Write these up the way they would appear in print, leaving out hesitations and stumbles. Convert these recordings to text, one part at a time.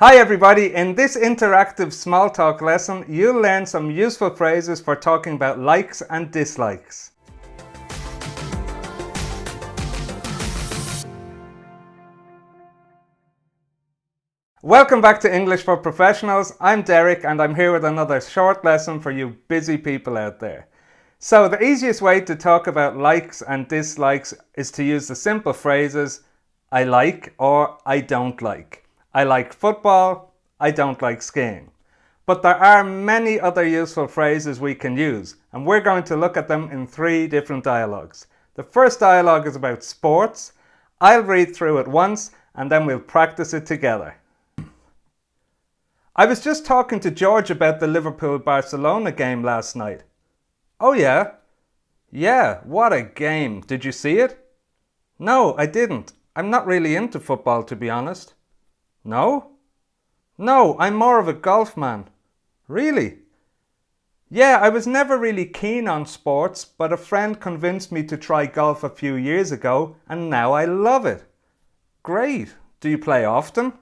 Hi everybody, in this interactive small talk lesson, you'll learn some useful phrases for talking about likes and dislikes. Welcome back to English for Professionals. I'm Derek and I'm here with another short lesson for you busy people out there. So the easiest way to talk about likes and dislikes is to use the simple phrases I like or I don't like. I like football, I don't like skiing. But there are many other useful phrases we can use, and we're going to look at them in 3 different dialogues. The first dialogue is about sports. I'll read through it once and then we'll practice it together. I was just talking to George about the Liverpool-Barcelona game last night. Oh yeah? Yeah, what a game. Did you see it? No, I didn't. I'm not really into football, to be honest. No? No, I'm more of a golf man. Really? Yeah, I was never really keen on sports, but a friend convinced me to try golf a few years ago, and now I love it. Great. Do you play often?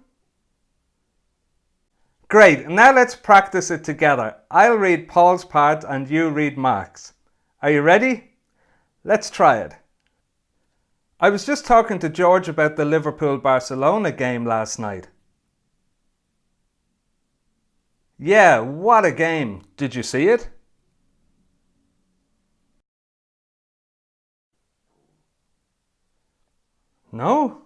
Great. Now let's practice it together. I'll read Paul's part and you read Mark's. Are you ready? Let's try it. I was just talking to George about the Liverpool-Barcelona game last night. Yeah, what a game. Did you see it? No?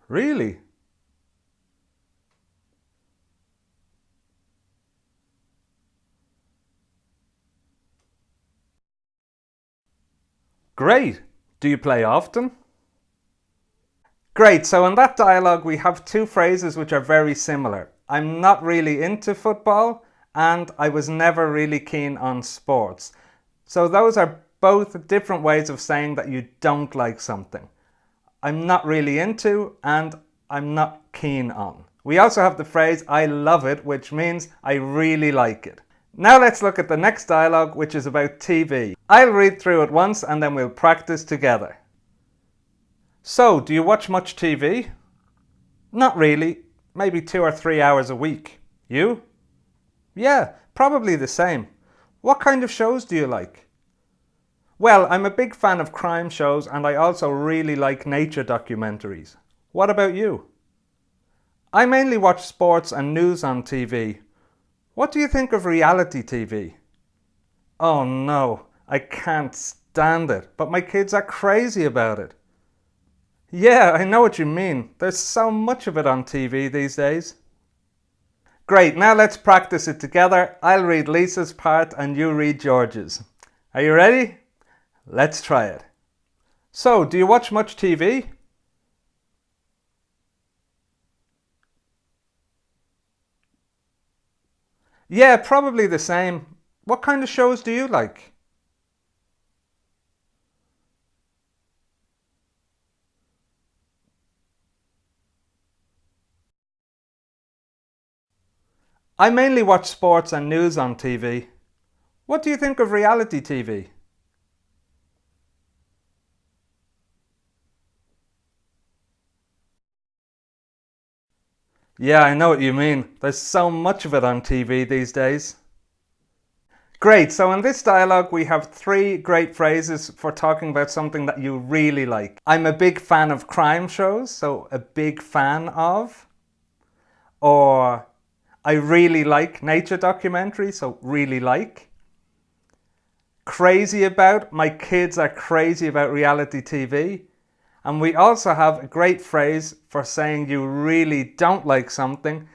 Really? Great. Do you play often? Great, so in that dialogue we have 2 phrases which are very similar. I'm not really into football and I was never really keen on sports. So those are both different ways of saying that you don't like something. I'm not really into and I'm not keen on. We also have the phrase I love it, which means I really like it. Now let's look at the next dialogue, which is about TV. I'll read through it once and then we'll practice together. So, do you watch much TV? Not really. Maybe 2 or 3 hours a week. You? Yeah, probably the same. What kind of shows do you like? Well, I'm a big fan of crime shows and I also really like nature documentaries. What about you? I mainly watch sports and news on TV. What do you think of reality TV? Oh no, I can't stand it, but my kids are crazy about it. Yeah, I know what you mean. There's so much of it on TV these days. Great, now let's practice it together. I'll read Lisa's part and you read George's. Are you ready? Let's try it. So, do you watch much TV? Yeah, probably the same. What kind of shows do you like? I mainly watch sports and news on TV. What do you think of reality TV? Yeah, I know what you mean. There's so much of it on TV these days. Great, so in this dialogue we have 3 great phrases for talking about something that you really like. I'm a big fan of crime shows, so a big fan of. Or I really like nature documentaries, so really like. Crazy about, my kids are crazy about reality TV. And we also have a great phrase for saying you really don't like something,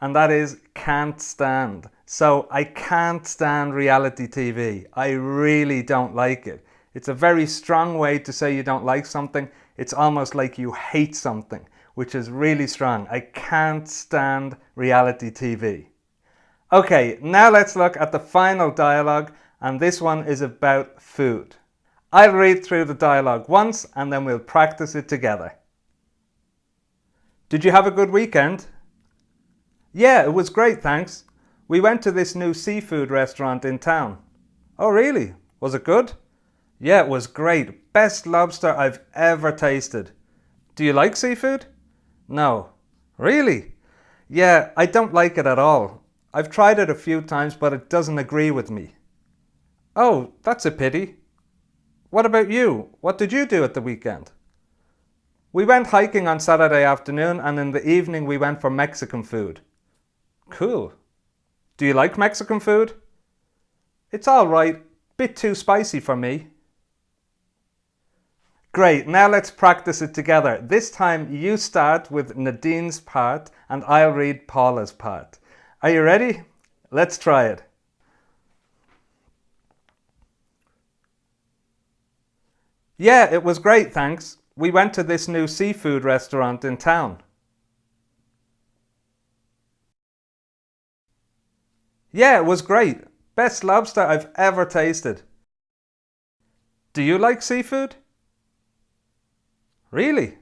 and that is can't stand. So I can't stand reality TV. I really don't like it. It's a very strong way to say you don't like something. It's almost like you hate something, which is really strong. I can't stand reality TV. Okay, now let's look at the final dialogue, and this one is about food. I'll read through the dialogue once and then we'll practice it together. Did you have a good weekend? Yeah, it was great, thanks. We went to this new seafood restaurant in town. Oh really? Was it good? Yeah, it was great. Best lobster I've ever tasted. Do you like seafood? No. Really? Yeah, I don't like it at all. I've tried it a few times, but it doesn't agree with me. Oh, that's a pity. What about you? What did you do at the weekend? We went hiking on Saturday afternoon, and in the evening we went for Mexican food. Cool. Do you like Mexican food? It's alright. Bit too spicy for me. Great, now let's practice it together. This time you start with Nadine's part and I'll read Paula's part. Are you ready? Let's try it. Yeah, it was great, thanks. We went to this new seafood restaurant in town. Yeah, it was great. Best lobster I've ever tasted. Do you like seafood? Really?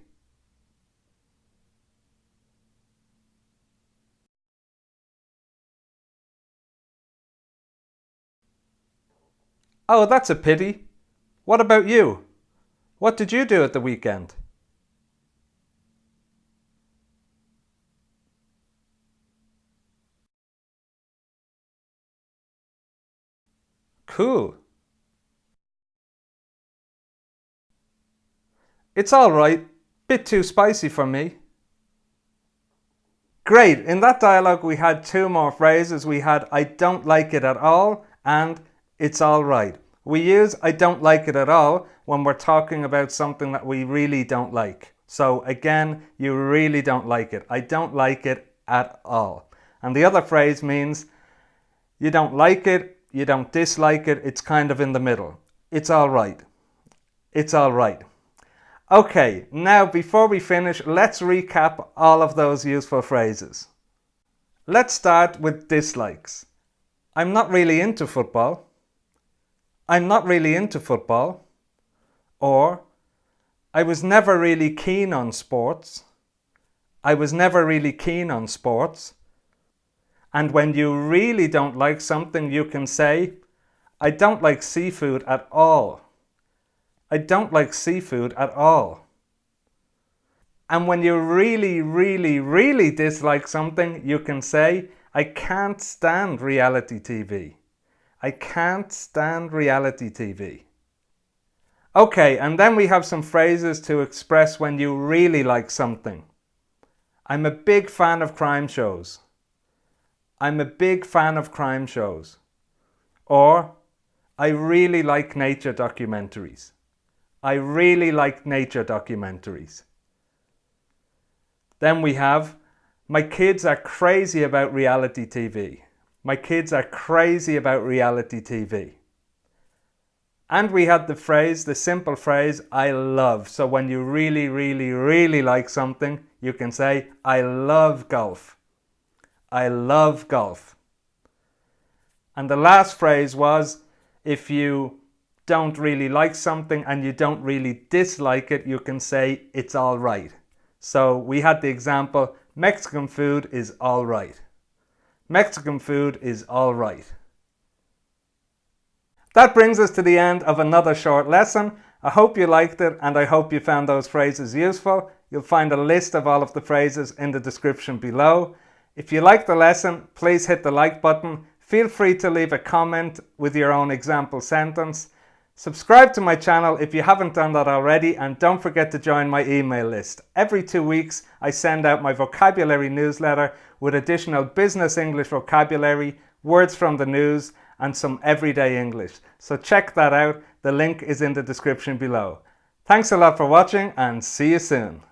Oh, that's a pity. What about you? What did you do at the weekend? Cool. It's alright. Bit too spicy for me. Great. In that dialogue we had two more phrases. We had I don't like it at all and it's alright. We use I don't like it at all when we're talking about something that we really don't like. So again, you really don't like it. I don't like it at all. And the other phrase means you don't like it, you don't dislike it, it's kind of in the middle. It's alright. It's alright. Okay, now before we finish, let's recap all of those useful phrases. Let's start with dislikes. I'm not really into football. I'm not really into football. Or, I was never really keen on sports. I was never really keen on sports. And when you really don't like something, you can say, I don't like seafood at all. I don't like seafood at all. And when you really, really, really dislike something, you can say, I can't stand reality TV. I can't stand reality TV. Okay, and then we have some phrases to express when you really like something. I'm a big fan of crime shows. I'm a big fan of crime shows. Or, I really like nature documentaries. I really like nature documentaries. Then we have, my kids are crazy about reality TV. My kids are crazy about reality TV. And we had the phrase, the simple phrase, I love. So when you really, really, really like something, you can say, I love golf. I love golf. And the last phrase was, if you don't really like something and you don't really dislike it, you can say, it's all right. So we had the example, Mexican food is all right. Mexican food is all right. That brings us to the end of another short lesson. I hope you liked it and I hope you found those phrases useful. You'll find a list of all of the phrases in the description below. If you liked the lesson, please hit the like button. Feel free to leave a comment with your own example sentence. Subscribe to my channel if you haven't done that already, and don't forget to join my email list. Every 2 weeks I send out my vocabulary newsletter with additional business English vocabulary, words from the news and some everyday English. So check that out. The link is in the description below. Thanks a lot for watching and see you soon.